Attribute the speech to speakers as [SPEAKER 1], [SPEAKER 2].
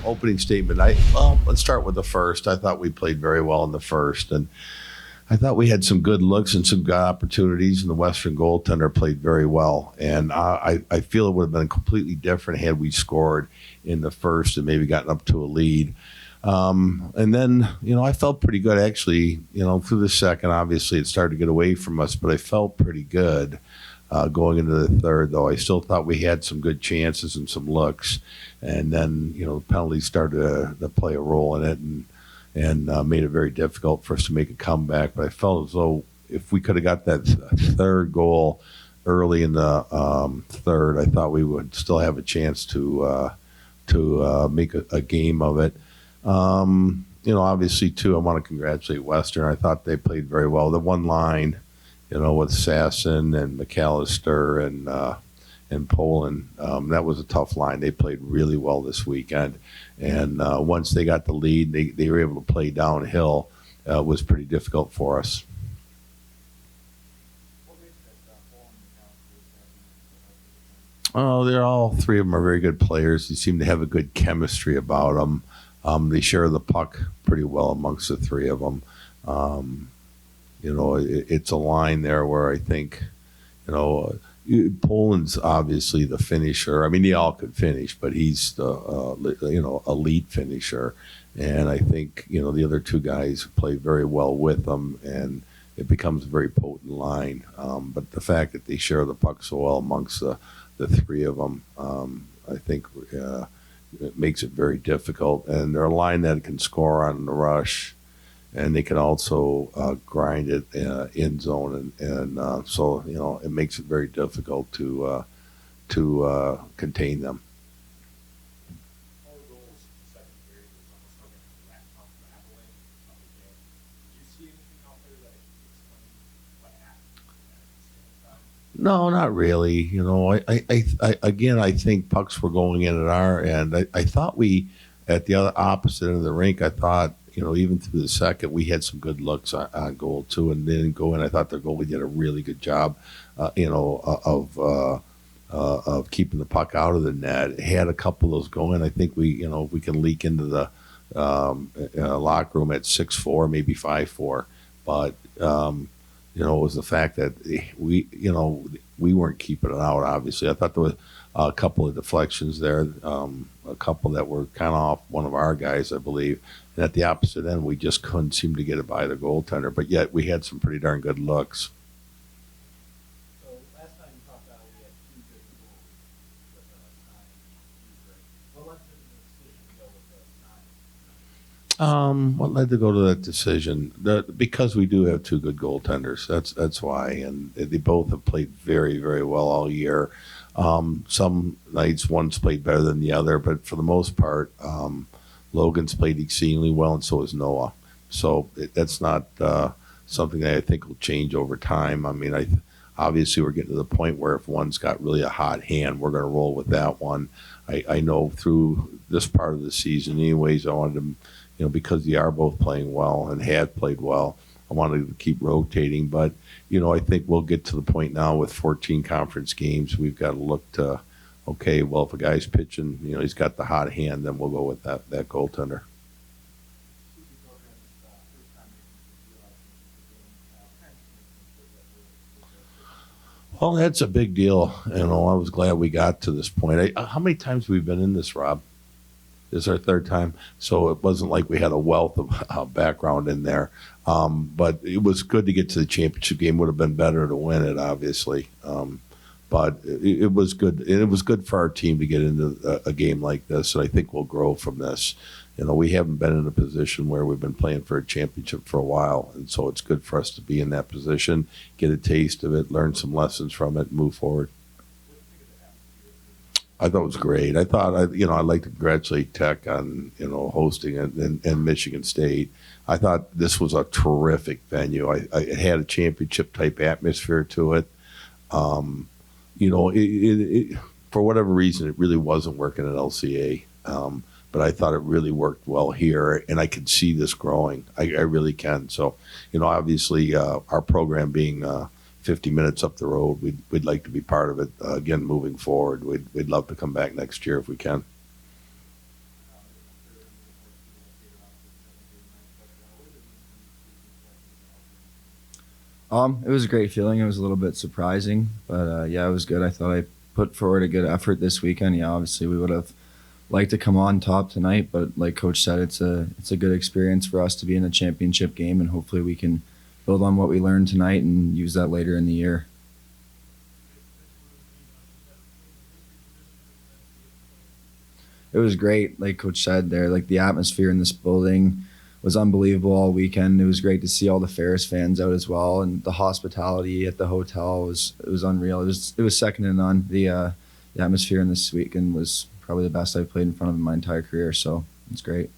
[SPEAKER 1] Opening statement. Let's start with the first. I thought we played very well in the first, and I thought we had some good looks and some good opportunities, and the Western goaltender played very well. And I feel it would have been completely different had we scored in the first and maybe gotten up to a lead. And then, I felt pretty good actually, through the second. Obviously, it started to get away from us, but I felt pretty good going into the third, though. I still thought we had some good chances and some looks. And then, the penalties started to play a role in it and made it very difficult for us to make a comeback. But I felt as though if we could have got that third goal early in the third, I thought we would still have a chance to make a game of it. Obviously, too, I want to congratulate Western. I thought they played very well. The one line, with Sasson and McAllister and Poland, that was a tough line. They played really well this weekend. And once they got the lead, they were able to play downhill. It was pretty difficult for us. Oh, they're all three of them are very good players. They seem to have a good chemistry about them. They share the puck pretty well amongst the three of them. It's a line there where I think, Poland's obviously the finisher. I mean, they all could finish, but he's the, elite finisher. And I think, the other two guys play very well with them, and it becomes a very potent line. But the fact that they share the puck so well amongst the three of them, I think it makes it very difficult. And they're a line that can score on the rush, and they can also grind it in zone, and so it makes it very difficult to contain them. No, not really. I think pucks were going in at our end. I thought we, at the other opposite end of the rink, I thought, even through the second, we had some good looks on goal too, and they didn't go in. I thought their goalie did a really good job, of keeping the puck out of the net. Had a couple of those going. I think we can leak into the locker room at 6-4, maybe 5-4, but. It was the fact that we weren't keeping it out, obviously. I thought there was a couple of deflections there, a couple that were kind of off one of our guys, I believe. And at the opposite end, we just couldn't seem to get it by the goaltender. But yet we had some pretty darn good looks.
[SPEAKER 2] So last time you talked about we had two good goals with Stein and what led to the decision to go with Stein?
[SPEAKER 1] What led to go to that decision? Because we do have two good goaltenders. That's why, and they both have played very, very well all year. Some nights one's played better than the other, but for the most part, Logan's played exceedingly well, and so has Noah. So that's not something that I think will change over time. I mean, obviously we're getting to the point where if one's got really a hot hand, we're going to roll with that one. I know through this part of the season, anyways, I wanted to. Because they are both playing well and had played well, I wanted to keep rotating. But, I think we'll get to the point now with 14 conference games. We've got to look to, okay, well, if a guy's pitching, he's got the hot hand, then we'll go with that goaltender. Well, that's a big deal. I was glad we got to this point. How many times have we been in this, Rob? This is our third time, so it wasn't like we had a wealth of background in there. But it was good to get to the championship game. Would have been better to win it, obviously. But it was good. And it was good for our team to get into a game like this, and I think we'll grow from this. We haven't been in a position where we've been playing for a championship for a while, and so it's good for us to be in that position, get a taste of it, learn some lessons from it, and move forward. I thought it was great. I'd like to congratulate Tech on, hosting it and Michigan State. I thought this was a terrific venue. It had a championship type atmosphere to it. For whatever reason, it really wasn't working at LCA. But I thought it really worked well here, and I can see this growing. I really can. So, obviously, our program being 50 minutes up the road, we'd like to be part of it again moving forward. We'd love to come back next year if we can.
[SPEAKER 3] It was a great feeling. It was a little bit surprising, but yeah, it was good. I thought I put forward a good effort this weekend. Yeah, obviously we would have liked to come on top tonight, but like Coach said, it's a good experience for us to be in a championship game, and hopefully we can build on what we learned tonight and use that later in the year. It was great, like Coach said there. Like the atmosphere in this building was unbelievable all weekend. It was great to see all the Ferris fans out as well, and the hospitality at the hotel was unreal. It was second to none. The atmosphere in this weekend was probably the best I've played in front of in my entire career. So it's great.